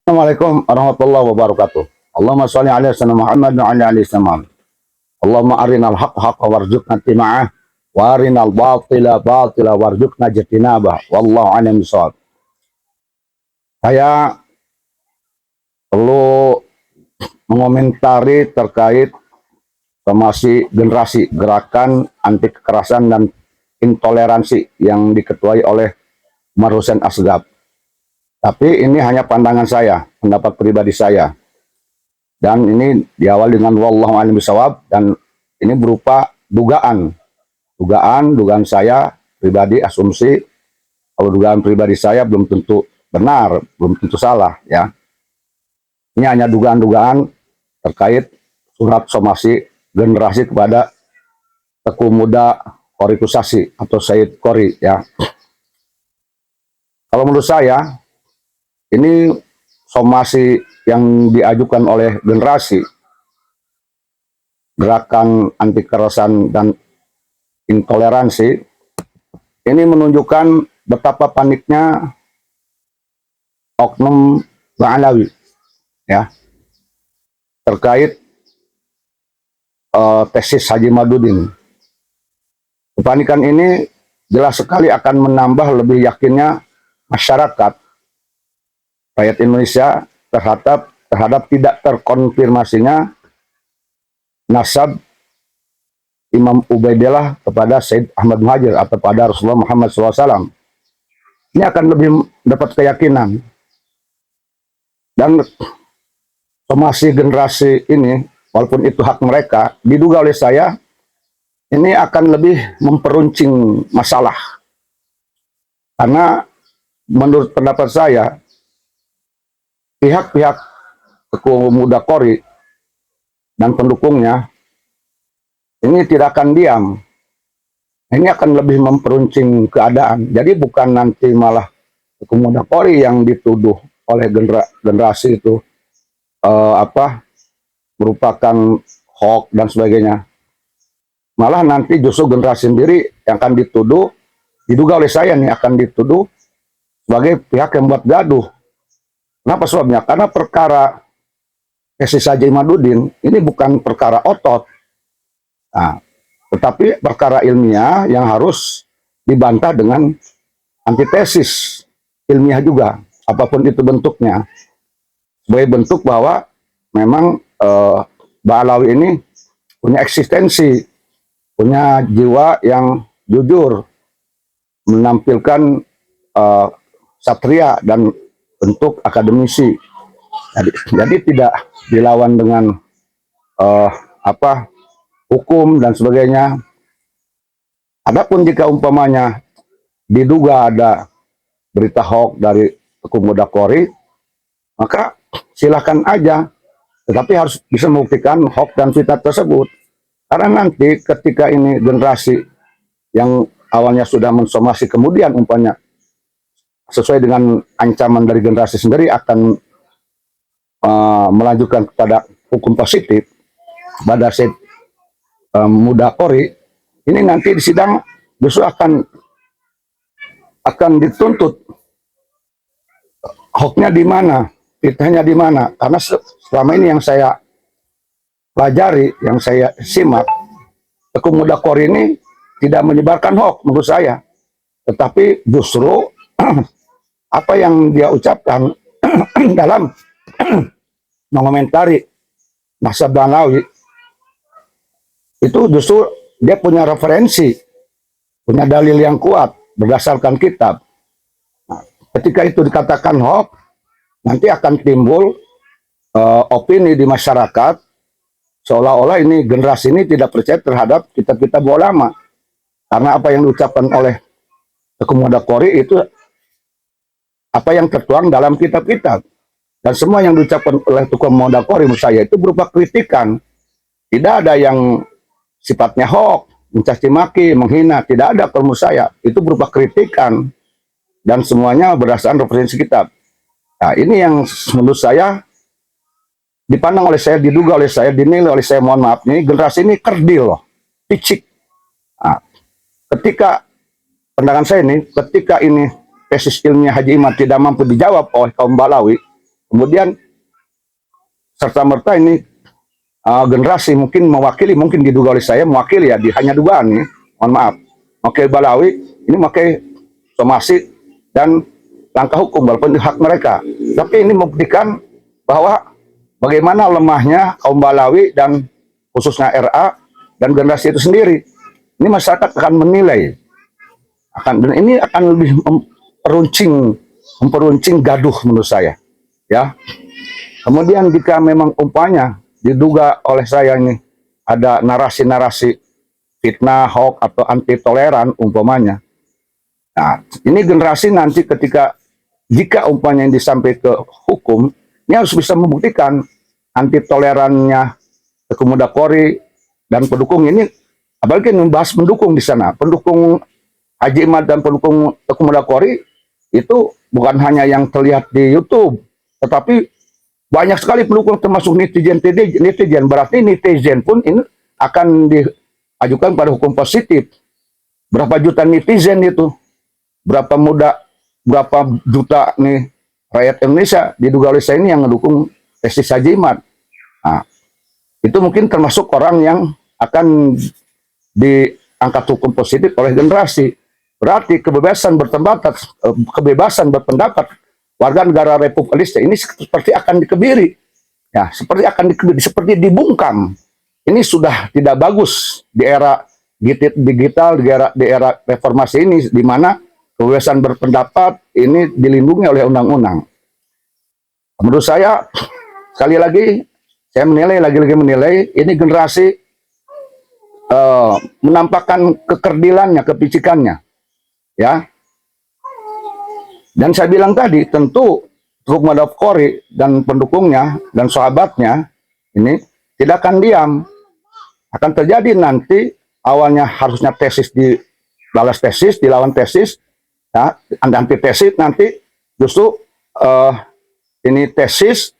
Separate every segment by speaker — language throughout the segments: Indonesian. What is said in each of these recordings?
Speaker 1: Assalamualaikum warahmatullahi wabarakatuh. Allahumma sholli ala sayyidina Muhammad wa ala ali sayyidina Muhammad. Allahumma arinal haqqa haqqa warzuqna ittima'ah wa arinal batila batila warzuqna ijtinabah. Wallahu a'lam bishawab. Saya perlu mengomentari terkait formasi generasi gerakan anti kekerasan dan intoleransi yang diketuai oleh Umar Hussein Asgab. Tapi ini hanya pandangan saya, pendapat pribadi saya. Dan ini diawali dengan wallahu a'lam bishawab, dan ini berupa dugaan saya pribadi, asumsi. Kalau dugaan pribadi saya belum tentu benar, belum tentu salah ya. Ini hanya dugaan-dugaan terkait surat somasi generasi kepada Teku Muda Qori Kusasi atau Said Qori ya. Kalau menurut saya ini somasi yang diajukan oleh generasi gerakan anti kekerasan dan intoleransi ini menunjukkan betapa paniknya oknum Ba'alawi ya terkait tesis Haji Madudin. Kepanikan ini jelas sekali akan menambah lebih yakinnya masyarakat rakyat Indonesia terhadap tidak terkonfirmasinya nasab Imam Ubaidillah kepada Said Ahmad Muhajir atau pada Rasulullah Muhammad SAW. Ini akan lebih dapat keyakinan. Dan somasi generasi ini, walaupun itu hak mereka, diduga oleh saya, ini akan lebih memperuncing masalah. Karena menurut pendapat saya, pihak-pihak Teku Muda Qori dan pendukungnya ini tidak akan diam. Ini akan lebih memperuncing keadaan. Jadi bukan nanti malah Teku Muda Qori yang dituduh oleh generasi itu merupakan hoax dan sebagainya. Malah nanti justru generasi sendiri yang akan dituduh, diduga oleh saya nih akan dituduh sebagai pihak yang buat gaduh. Kenapa sebabnya? Karena perkara tesis Haji Madudin ini bukan perkara otot, nah, tetapi perkara ilmiah yang harus dibantah dengan antitesis ilmiah juga, apapun itu bentuknya, sebagai bentuk bahwa memang Ba'alawi ini punya eksistensi, punya jiwa yang jujur, menampilkan satria dan bentuk akademisi. Jadi tidak dilawan dengan hukum dan sebagainya. Adapun jika umpamanya diduga ada berita hoax dari Teku Muda Qori, maka silakan aja, tetapi harus bisa membuktikan hoax dan fitnah tersebut. Karena nanti ketika ini generasi yang awalnya sudah mensomasi kemudian umpamanya sesuai dengan ancaman dari generasi sendiri akan melanjutkan kepada hukum positif pada Said Muda Qori, ini nanti di sidang justru akan dituntut hoaxnya di mana, fitnahnya di mana. Karena selama ini yang saya pelajari, yang saya simak, Teku Muda Qori ini tidak menyebarkan hoax menurut saya, tetapi justru apa yang dia ucapkan dalam mengomentari nasab Ba'alawi itu justru dia punya referensi, punya dalil yang kuat berdasarkan kitab. Nah, ketika itu dikatakan hoax, nanti akan timbul opini di masyarakat seolah-olah ini generasi ini tidak percaya terhadap kitab-kitab ulama, karena apa yang diucapkan oleh Teku Muda Qori itu apa yang tertuang dalam kitab-kitab, dan semua yang diucapkan oleh Teku Muda Qori menurut saya itu berupa kritikan. Tidak ada yang sifatnya hoax, mencaci maki, menghina, tidak ada. Kalau menurut saya itu berupa kritikan dan semuanya berdasarkan referensi kitab. Nah, ini yang menurut saya dipandang oleh saya, diduga oleh saya, dinilai oleh saya, mohon maaf nih, generasi ini kerdil loh, picik. Nah, ketika pandangan saya ini, ketika ini tesis ilmiah Haji Imam tidak mampu dijawab oleh kaum Ba'alawi, kemudian serta merta ini generasi mungkin mewakili, mungkin diduga oleh saya mewakili ya, hanya dugaan nih, mohon maaf, mewakili Balawi ini memakai somasi dan langkah hukum walaupun hak mereka, tapi ini membuktikan bahwa bagaimana lemahnya kaum Balawi dan khususnya RA dan generasi itu sendiri. Ini masyarakat akan menilai, dan ini akan lebih memperuncing gaduh menurut saya, ya. Kemudian jika memang umpamanya diduga oleh saya ini ada narasi-narasi fitnah, hoax atau anti toleran umpamanya. Nah, ini generasi nanti ketika jika umpamanya yang disampaikan ke hukum, ini harus bisa membuktikan anti tolerannya Teku Mudakori dan pendukung ini, apalagi membahas pendukung di sana, pendukung Haji Imad dan pendukung Teku Mudakori itu bukan hanya yang terlihat di YouTube, tetapi banyak sekali pendukung termasuk netizen. Berarti netizen pun ini akan diajukan pada hukum positif. Berapa juta netizen itu? Berapa juta nih rakyat Indonesia diduga oleh saya ini yang mendukung tesis Haji Imad. Nah, itu mungkin termasuk orang yang akan diangkat hukum positif oleh generasi. Berarti kebebasan berpendapat warga negara Republik Indonesia ini seperti akan dikebiri, ya, seperti dibungkam. Ini sudah tidak bagus di era digital, di era reformasi ini, di mana kebebasan berpendapat ini dilindungi oleh undang-undang. Menurut saya, sekali lagi, saya menilai ini generasi menampakkan kekerdilannya, kepicikannya, ya. Dan saya bilang tadi, tentu Teku Mudakori dan pendukungnya dan sahabatnya ini tidak akan diam. Akan terjadi nanti, awalnya harusnya tesis dibalas tesis, dilawan tesis, ya, antitesis, nanti justru ini tesis,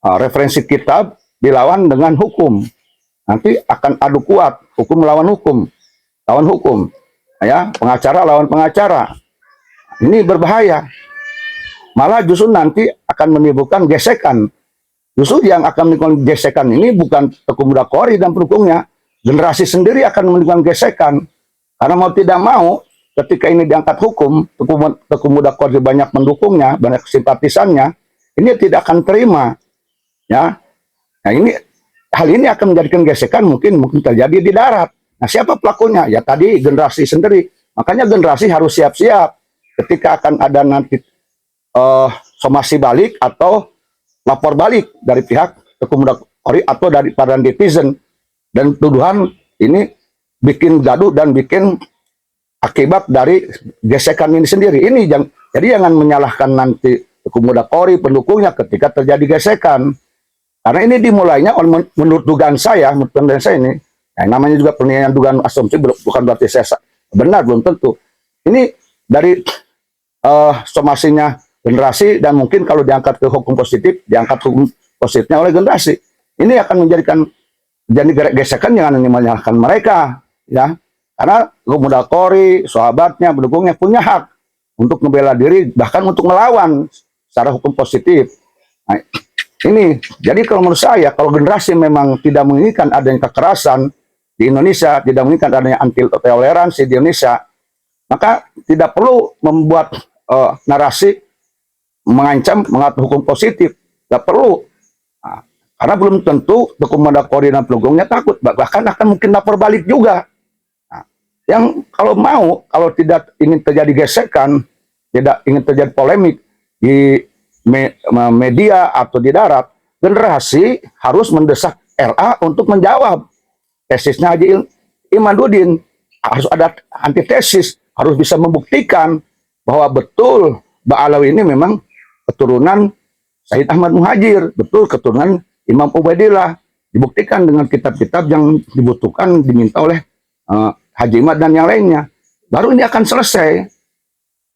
Speaker 1: referensi kitab dilawan dengan hukum. Nanti akan adu kuat, hukum melawan hukum, lawan hukum, ya, pengacara lawan pengacara. Ini berbahaya. Malah justru nanti akan menimbulkan gesekan. Justru yang akan menimbulkan gesekan ini bukan Teku Mudakori dan pendukungnya. Generasi sendiri akan menimbulkan gesekan. Karena mau tidak mau, ketika ini diangkat hukum, Teku Mudakori banyak pendukungnya, banyak simpatisannya, ini tidak akan terima. Ya. Nah, hal ini akan menjadikan gesekan mungkin terjadi di darat. Nah, siapa pelakunya? Ya tadi generasi sendiri. Makanya generasi harus siap-siap ketika akan ada nanti somasi balik atau lapor balik dari pihak Teku Mudakori atau dari para netizen, dan tuduhan ini bikin gaduh dan bikin akibat dari gesekan ini sendiri. Jadi jangan menyalahkan nanti Teku Mudakori pendukungnya ketika terjadi gesekan, karena ini dimulainya menurut dugaan saya ini, yang namanya juga penilaian dugaan asumsi, bukan berarti saya benar, belum tentu. Ini dari somasinya generasi, dan mungkin kalau diangkat ke hukum positif, diangkat hukum positifnya oleh generasi. Ini akan menjadikan jadi gesekan, jangan menyalahkan mereka, ya. Karena Teku Mudakori, sahabatnya, pendukungnya punya hak untuk membela diri, bahkan untuk melawan secara hukum positif. Nah, ini, jadi kalau menurut saya, kalau generasi memang tidak menginginkan adanya kekerasan di Indonesia, tidak menginginkan adanya anti toleransi di Indonesia, maka tidak perlu membuat narasi mengancam, mengatur hukum positif. Tidak perlu. Nah, karena belum tentu Teku Mudakori dan pendukungnya takut, bahkan akan mungkin lapor balik juga. Nah, yang kalau tidak ingin terjadi gesekan, tidak ingin terjadi polemik di media atau di darat, generasi harus mendesak RA untuk menjawab tesisnya Haji Imaduddin. Harus ada antitesis, harus bisa membuktikan bahwa betul Ba'alawi ini memang keturunan Sayyid Ahmad Muhajir, betul keturunan Imam Ubaidillah, dibuktikan dengan kitab-kitab yang dibutuhkan, diminta oleh Haji Imad dan yang lainnya. Baru ini akan selesai.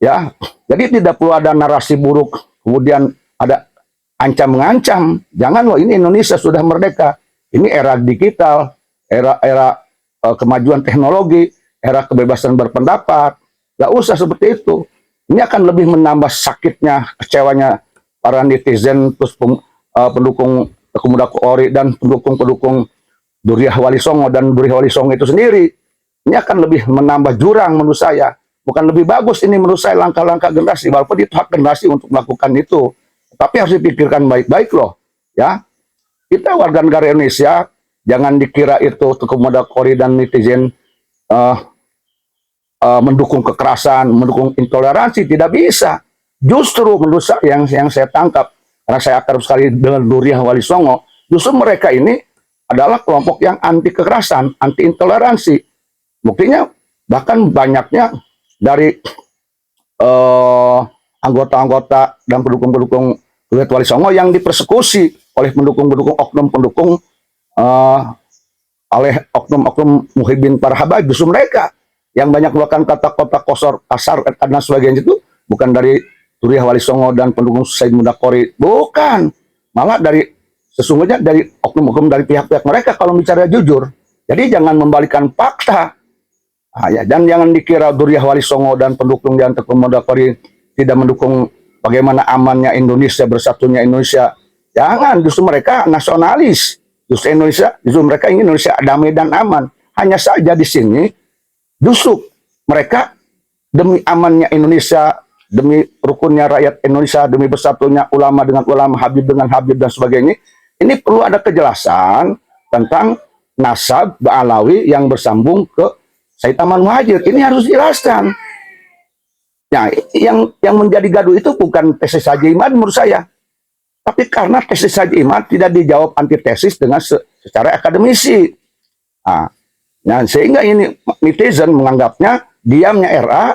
Speaker 1: Ya, jadi tidak perlu ada narasi buruk, kemudian ada ancam-mengancam. Jangan, loh, ini Indonesia sudah merdeka. Ini era digital, era kemajuan teknologi, era kebebasan berpendapat. Gak usah seperti itu. Ini akan lebih menambah sakitnya, kecewanya para netizen, terus pendukung Teku Mudakori dan pendukung-pendukung Duriah Wali Songo dan Duriah Wali Songo itu sendiri, ini akan lebih menambah jurang menurut saya. Bukan lebih bagus ini menurut saya langkah-langkah generasi, walaupun itu hak generasi untuk melakukan itu. Tapi harus dipikirkan baik-baik loh, ya. Kita warga negara Indonesia, jangan dikira itu Teku Mudakori dan netizen mendukung kekerasan, mendukung intoleransi, tidak bisa. Justru menurut saya yang saya tangkap, karena saya akrab sekali dengan Duriah Wali Songo, justru mereka ini adalah kelompok yang anti kekerasan, anti intoleransi. Buktinya bahkan banyaknya dari anggota-anggota dan pendukung-pendukung Duriah Wali Songo yang dipersekusi oleh pendukung-pendukung oknum-pendukung oleh oknum-oknum Muhyiddin Parhabad. Justru mereka yang banyak melakukan kata-kata kasar dan sebagainya itu bukan dari Duriah Wali Songo dan pendukung Said Mudakori, bukan, malah dari sesungguhnya dari oknum-oknum dari pihak-pihak mereka kalau bicara jujur. Jadi jangan membalikan fakta. Ya, dan jangan dikira Duriah Wali Songo dan pendukung dan Teku Mudakori tidak mendukung bagaimana amannya Indonesia, bersatunya Indonesia. Jangan, justru mereka nasionalis. Justru mereka ingin Indonesia damai dan aman. Hanya saja di sini justru mereka demi amannya Indonesia, demi rukunnya rakyat Indonesia, demi bersatunya ulama dengan ulama, Habib dengan Habib dan sebagainya, ini perlu ada kejelasan tentang nasab Ba'alawi yang bersambung ke Said Aman Muhajir. Ini harus dijelaskan. Nah, yang menjadi gaduh itu bukan tesis Haji Imad menurut saya, tapi karena tesis Haji Imad tidak dijawab antitesis dengan secara akademisi. Nah, sehingga ini netizen menganggapnya diamnya RA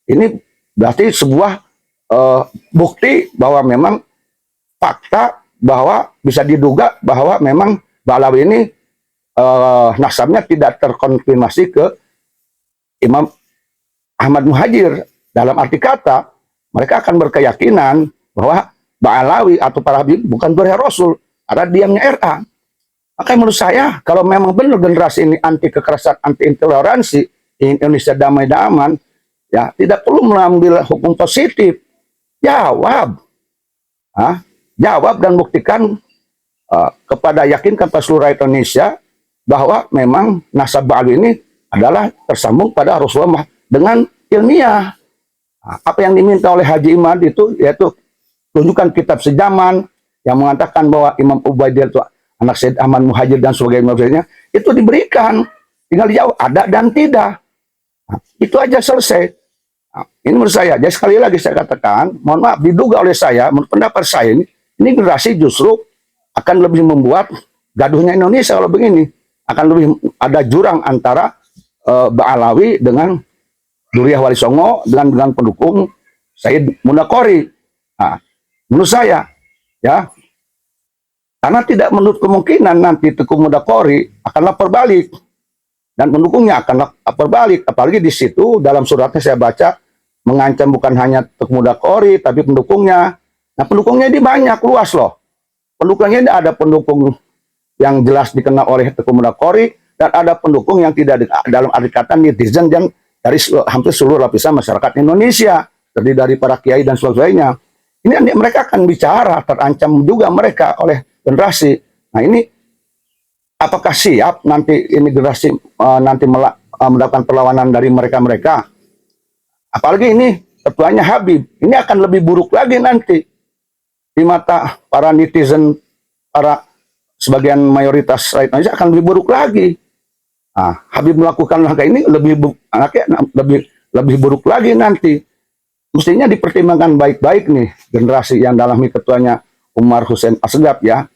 Speaker 1: ini berarti sebuah bukti bahwa memang fakta bahwa bisa diduga bahwa memang Ba'alawi ini nasabnya tidak terkonfirmasi ke Imam Ahmad Muhajir. Dalam arti kata, mereka akan berkeyakinan bahwa Ba'alawi atau para Habib bukan Duriah Rasul, ada diamnya RA. Maka menurut saya, kalau memang benar generasi ini anti kekerasan, anti intoleransi, Indonesia damai dan aman, ya tidak perlu mengambil hukum positif. Jawab, jawab dan buktikan yakinkan pada seluruh rakyat Indonesia bahwa memang nasab Ba'alawi ini adalah tersambung pada Rasulullah dengan ilmiah. Apa yang diminta oleh Haji Imad itu yaitu tunjukkan kitab sejaman yang mengatakan bahwa Imam Ubaidillah itu anak Said Ahmad Muhajir dan sebagainya, itu diberikan. Tinggal dijawab ada dan tidak. Itu aja selesai. Ini menurut saya. Jadi sekali lagi saya katakan, mohon maaf, diduga oleh saya, menurut pendapat saya ini generasi justru akan lebih membuat gaduhnya Indonesia kalau begini. Akan lebih ada jurang antara Ba'alawi dengan Duriah Wali Songo dengan pendukung Said Mudakori. Menurut saya, ya, karena tidak menurut kemungkinan nanti Teku Mudakori akan lapor balik dan pendukungnya akan lapor balik. Apalagi di situ dalam suratnya saya baca mengancam bukan hanya Teku Mudakori tapi pendukungnya. Nah, pendukungnya ini banyak, luas loh. Pendukungnya ini ada pendukung yang jelas dikenal oleh Teku Mudakori dan ada pendukung yang tidak dalam arti kata netizen dan dari hampir seluruh lapisan masyarakat Indonesia, terdiri dari para kiai dan sebagainya. Ini mereka akan bicara, terancam juga mereka oleh generasi. Nah, ini apakah siap nanti ini generasi nanti melakukan perlawanan dari mereka-mereka? Apalagi ini ketuanya Habib, ini akan lebih buruk lagi nanti di mata para netizen, para sebagian mayoritas rakyat Indonesia akan lebih buruk lagi. Habib melakukan langkah ini lebih buruk lagi nanti. Mestinya dipertimbangkan baik-baik nih generasi yang dalam ketuanya Umar Hussein Assegaf ya.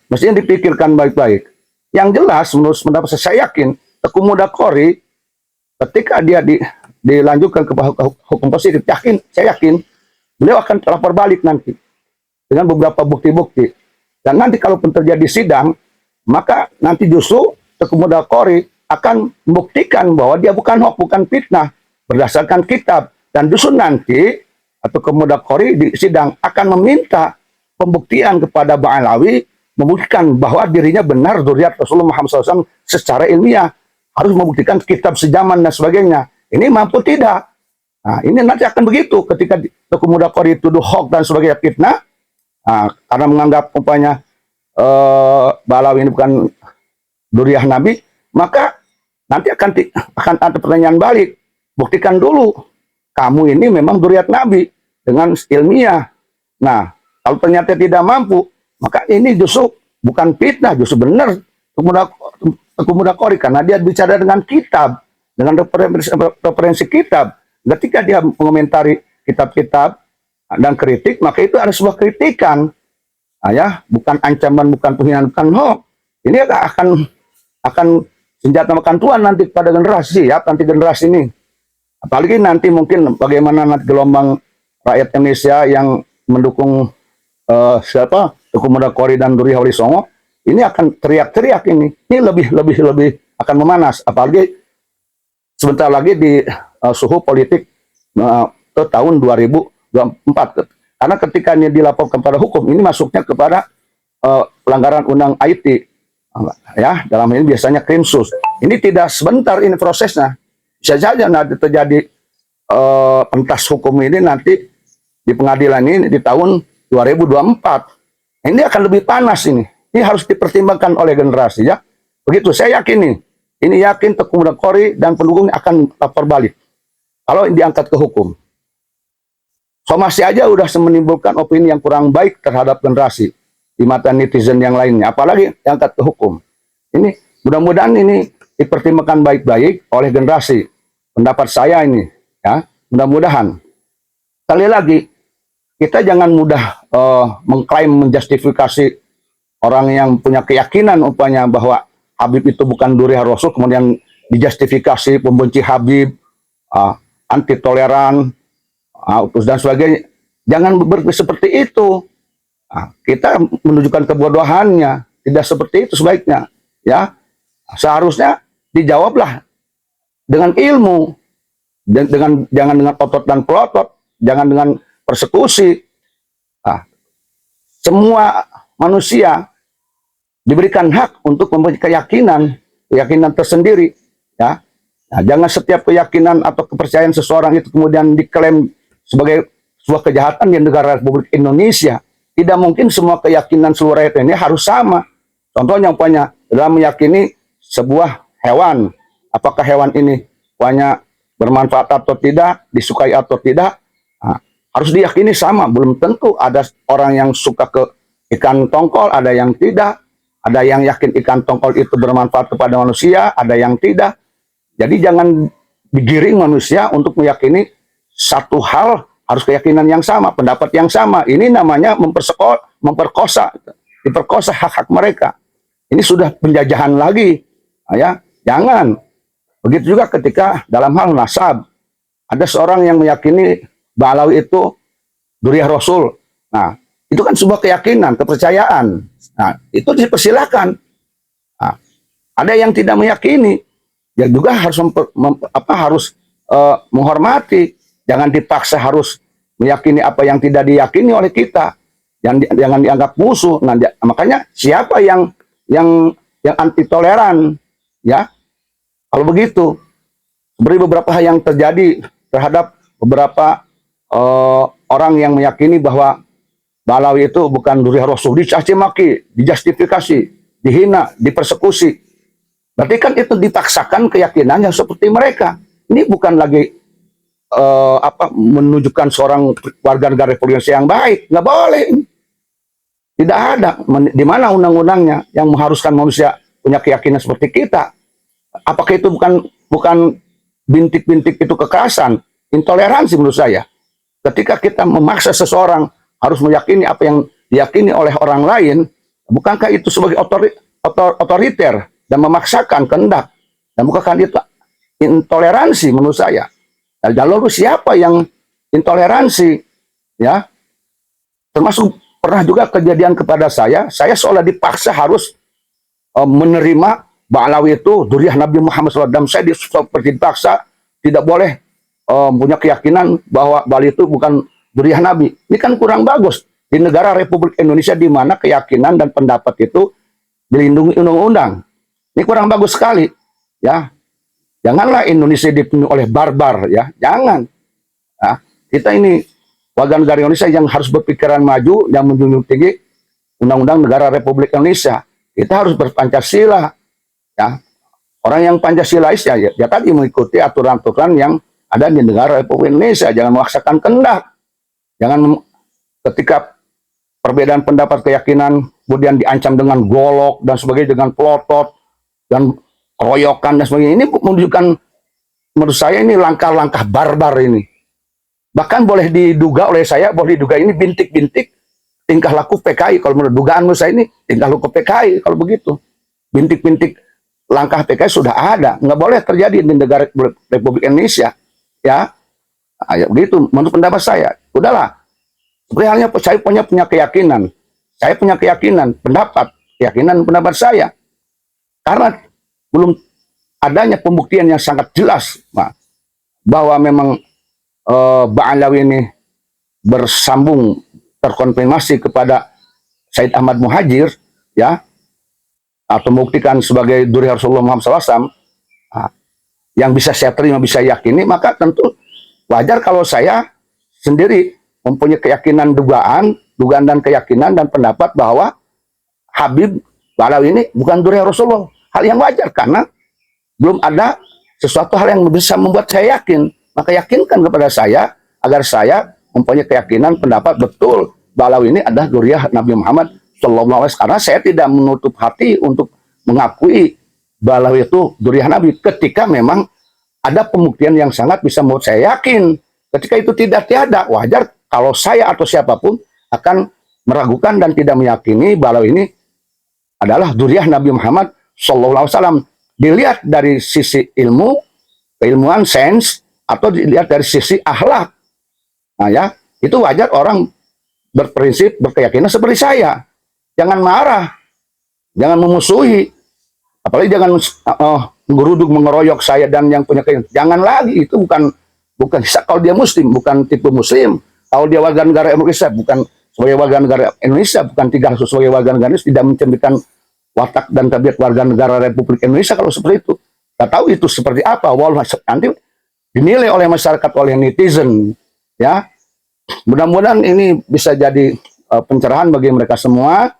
Speaker 1: Mestinya dipikirkan baik-baik. Yang jelas menurut pendapat saya yakin Teku Mudakori ketika dia dilanjutkan ke hukum positif, saya yakin beliau akan lapor balik nanti dengan beberapa bukti-bukti. Dan nanti kalaupun terjadi sidang, maka nanti justru Teku Mudakori akan membuktikan bahwa dia bukan hoax, bukan fitnah berdasarkan kitab. Dan justru nanti Teku Mudakori di sidang akan meminta pembuktian kepada Ba'alawi, membuktikan bahwa dirinya benar zuriat Rasulullah Muhammad SAW secara ilmiah, harus membuktikan kitab sejaman dan sebagainya. Ini mampu tidak? Nah, ini nanti akan begitu ketika Teku Mudakori tuduh hoax dan sebagainya fitnah, Karena menganggap umpamanya Balawi ini bukan duriah Nabi, maka nanti akan ada pertanyaan balik. Buktikan dulu, kamu ini memang duriat Nabi dengan ilmiah. Nah, kalau ternyata tidak mampu, maka ini justru bukan fitnah, justru benar Muda Qori, karena dia bicara dengan kitab, dengan referensi kitab. Ketika dia mengomentari kitab-kitab dan kritik, maka itu ada sebuah kritikan. Bukan ancaman, bukan penghinaan, bukan hoax. Ini akan senjata makan tuan nanti pada generasi, nanti generasi ini. Apalagi nanti mungkin bagaimana nanti gelombang rakyat Indonesia yang mendukung Teguh Muda Qori dan Duri Holi Songo, ini akan teriak-teriak ini. Ini lebih akan memanas. Apalagi sebentar lagi di suhu politik ke tahun 2024. Karena ketika ini dilaporkan pada hukum, ini masuknya kepada pelanggaran undang IT. Dalam ini biasanya krimsus. Ini tidak sebentar ini prosesnya. Bisa saja nanti terjadi pentas hukum ini nanti di pengadilan ini di tahun 2024. Ini akan lebih panas ini. Ini harus dipertimbangkan oleh generasi ya. Begitu saya yakin nih. Ini yakin Teguh Muda Qori dan pendukungnya akan lapor balik. Kalau diangkat ke hukum. Somasi aja udah menimbulkan opini yang kurang baik terhadap generasi di mata netizen yang lainnya. Apalagi diangkat ke hukum. Ini mudah-mudahan ini dipertimbangkan baik-baik oleh generasi. Pendapat saya ini ya. Mudah-mudahan. Sekali lagi, kita jangan mudah mengklaim, menjustifikasi orang yang punya keyakinan umpamanya bahwa Habib itu bukan duriah Rasul, kemudian dijustifikasi pembenci Habib, anti toleran, dan sebagainya. Jangan seperti itu. Kita menunjukkan kebodohannya. Tidak seperti itu sebaiknya. Ya, seharusnya dijawablah dengan ilmu, jangan dengan otot dan pelotot, jangan dengan persekusi. Semua manusia diberikan hak untuk mempunyai keyakinan tersendiri. Ya, jangan setiap keyakinan atau kepercayaan seseorang itu kemudian diklaim sebagai sebuah kejahatan di negara Republik Indonesia. Tidak mungkin semua keyakinan seluruh rakyat ini harus sama. Contohnya umpamanya dalam meyakini sebuah hewan, apakah hewan ini umpamanya bermanfaat atau tidak, disukai atau tidak, harus diyakini sama. Belum tentu, ada orang yang suka ke ikan tongkol, ada yang tidak. Ada yang yakin ikan tongkol itu bermanfaat kepada manusia, ada yang tidak. Jadi jangan digiring manusia untuk meyakini satu hal harus keyakinan yang sama, pendapat yang sama. Ini namanya memperkosa, diperkosa hak-hak mereka. Ini sudah penjajahan lagi. Ya, jangan. Begitu juga ketika dalam hal nasab. Ada seorang yang meyakini Balawi itu duriah Rasul. Nah, itu kan sebuah keyakinan, kepercayaan. Nah, itu dipersilakan. Nah, ada yang tidak meyakini, ya juga harus menghormati. Jangan dipaksa harus meyakini apa yang tidak diyakini oleh kita. Jangan dianggap musuh. Nah, makanya siapa yang anti toleran, ya? Kalau begitu, seperti beberapa hal yang terjadi terhadap beberapa orang yang meyakini bahwa Balawi itu bukan duriah Rasul, dicaci maki, dijustifikasi, dihina, dipersekusi. Berarti kan itu dipaksakan keyakinan yang seperti mereka. Ini bukan lagi menunjukkan seorang warga negara Republik Indonesia yang baik. Nggak boleh. Tidak ada. Di mana undang-undangnya yang mengharuskan manusia punya keyakinan seperti kita? Apakah itu bukan bintik-bintik itu kekerasan, intoleransi menurut saya. Ketika kita memaksa seseorang harus meyakini apa yang diyakini oleh orang lain, bukankah itu sebagai otoriter dan memaksakan kehendak? Dan bukankah itu intoleransi menurut saya? Dan lalu siapa yang intoleransi? Ya, termasuk pernah juga kejadian kepada saya seolah dipaksa harus menerima Balawi itu duriah Nabi Muhammad SAW. Saya seperti dipaksa tidak boleh punya keyakinan bahwa Bali itu bukan duriah Nabi. Ini kan kurang bagus di negara Republik Indonesia di mana keyakinan dan pendapat itu dilindungi undang-undang. Ini kurang bagus sekali, ya. Janganlah Indonesia dipenuhi oleh barbar, ya. Jangan. Nah, kita ini warga negara Indonesia yang harus berpikiran maju dan menjunjung tinggi Undang-Undang Negara Republik Indonesia. Kita harus berpancasila. Ya. Orang yang Pancasilais ya tadi mengikuti aturan-aturan yang ada di negara Republik Indonesia. Jangan memaksakan kehendak. Jangan ketika perbedaan pendapat keyakinan kemudian diancam dengan golok dan sebagainya, dengan pelotot dan keroyokan dan sebagainya. Ini menunjukkan, menurut saya ini langkah-langkah barbar ini. Bahkan boleh diduga oleh saya, boleh diduga ini bintik-bintik tingkah laku PKI. Kalau menurut dugaan saya ini tingkah laku PKI kalau begitu. Bintik-bintik langkah PKI sudah ada. Nggak boleh terjadi di negara Republik Indonesia. Ya, ya begitu menurut pendapat saya. Udahlah. Seperti halnya saya punya keyakinan. Saya punya keyakinan, pendapat saya. Karena belum adanya pembuktian yang sangat jelas bahwa memang Ba'alawi ini bersambung terkonfirmasi kepada Said Ahmad Muhajir, ya, atau membuktikan sebagai duri Rasulullah Muhammad SAW, yang bisa saya terima, bisa yakini, maka tentu wajar kalau saya sendiri mempunyai keyakinan, dugaan dan keyakinan dan pendapat bahwa Habib Ba'alawi ini bukan duri Rasulullah. Hal yang wajar karena belum ada sesuatu hal yang bisa membuat saya yakin. Maka yakinkan kepada saya agar saya mempunyai keyakinan, pendapat betul Ba'alawi ini adalah dzurriyyah Nabi Muhammad SAW. Karena saya tidak menutup hati untuk mengakui Ba'alawi itu dzurriyyah Nabi ketika memang ada pembuktian yang sangat bisa membuat saya yakin. Ketika itu tidak tiada, wajar kalau saya atau siapapun akan meragukan dan tidak meyakini Ba'alawi ini adalah dzurriyyah Nabi Muhammad SAW. Dilihat dari sisi ilmu, keilmuan, sains, atau dilihat dari sisi akhlak. Nah ya, itu wajar orang berprinsip, berkeyakinan seperti saya. Jangan marah, jangan memusuhi, apalagi jangan menggeruduk, mengeroyok saya dan yang punya keyakinan. Jangan lagi, itu bukan kalau dia muslim, bukan tipe muslim. Kalau dia warga negara Indonesia, bukan sebagai warga negara Indonesia, bukan tidak sebagai warga negara Indonesia, tidak mencerminkan watak dan tabiat warga negara Republik Indonesia. Kalau seperti itu, nggak tahu itu seperti apa. Nanti dinilai oleh masyarakat, oleh netizen, ya. Mudah-mudahan ini bisa jadi pencerahan bagi mereka semua,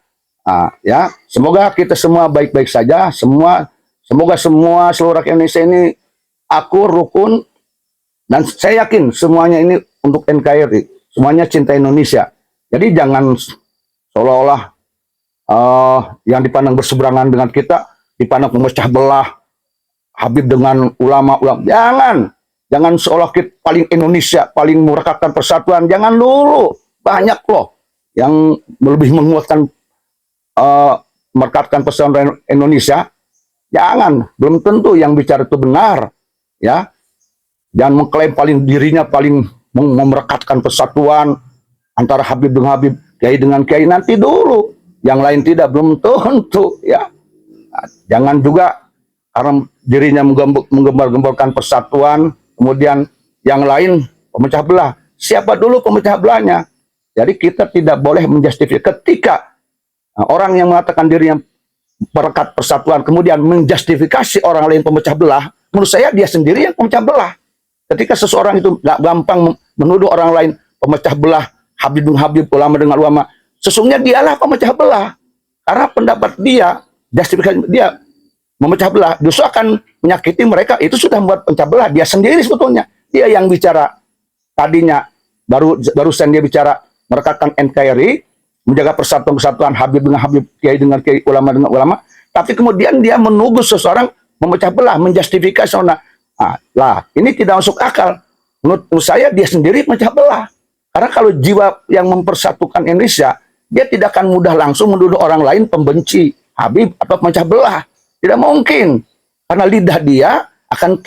Speaker 1: ya. Semoga kita semua baik-baik saja, semoga semua seluruh rakyat Indonesia ini akur, rukun, dan saya yakin semuanya ini untuk NKRI, semuanya cinta Indonesia. Jadi jangan seolah-olah yang dipandang berseberangan dengan kita dipandang memecah belah Habib dengan ulama-ulama. Jangan seolah kita paling Indonesia, paling merekatkan persatuan. Jangan dulu. Banyak loh yang lebih menguatkan merekatkan persatuan Indonesia. Jangan. Belum tentu yang bicara itu benar. Ya. Jangan mengklaim dirinya paling memerekatkan persatuan antara Habib dengan Habib, Kiai dengan Kiai. Nanti dulu. Yang lain tidak, belum tentu. Ya. Jangan juga karena dirinya menggembar-gemborkan persatuan, kemudian yang lain pemecah belah. Siapa dulu pemecah belahnya? Jadi kita tidak boleh menjustifikasi ketika orang yang mengatakan dirinya perekat persatuan kemudian menjustifikasi orang lain pemecah belah. Menurut saya dia sendiri yang pemecah belah. Ketika seseorang itu gak gampang menuduh orang lain pemecah belah, Habib dengan Habib, ulama dengan ulama, sesungguhnya dialah pemecah belah. Karena pendapat dia, justifikasi dia memecah belah, justru akan menyakiti mereka. Itu sudah membuat pecah belah dia sendiri sebetulnya. Dia yang bicara tadinya, barusan dia bicara merekatkan NKRI, menjaga persatuan Habib dengan Habib, Kiai dengan Kiai, ulama dengan ulama. Tapi kemudian dia menuduh seseorang memecah belah, menjustifikasi. Lah, ini tidak masuk akal. Menurut saya dia sendiri memecah belah. Karena kalau jiwa yang mempersatukan Indonesia, dia tidak akan mudah langsung menuduh orang lain pembenci Habib atau memecah belah. Tidak mungkin. Karena lidah dia akan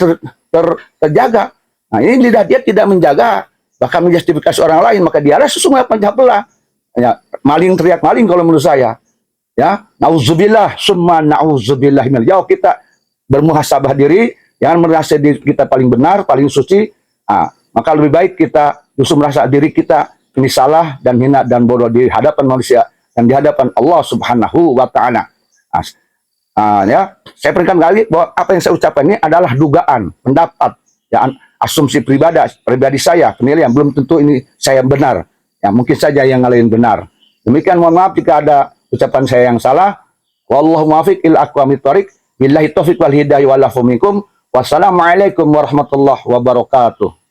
Speaker 1: terjaga. Nah, ini lidah dia tidak menjaga, bahkan menjustifikasi orang lain, maka dialah sesungguhnya pecah belah. Ya, maling teriak maling kalau menurut saya. Ya, nauzubillah, summa nauzubillah minal. Jauh kita bermuhasabah diri, jangan merasa diri kita paling benar, paling suci. Maka lebih baik kita justru merasa diri kita ini salah dan hina dan bodoh di hadapan manusia dan di hadapan Allah Subhanahu wa taala. Ya, saya peringatkan kali bahwa apa yang saya ucapkan ini adalah dugaan, pendapat, ya, asumsi pribadi saya, penilaian belum tentu ini saya benar. Ya, mungkin saja yang lain benar. Demikian, mohon maaf jika ada ucapan saya yang salah. Wallahu muwaffiq ila aqwamit thoriq. Billahi taufiq wal hidayah wal afu minkum. Wassalamualaikum warahmatullahi wabarakatuh.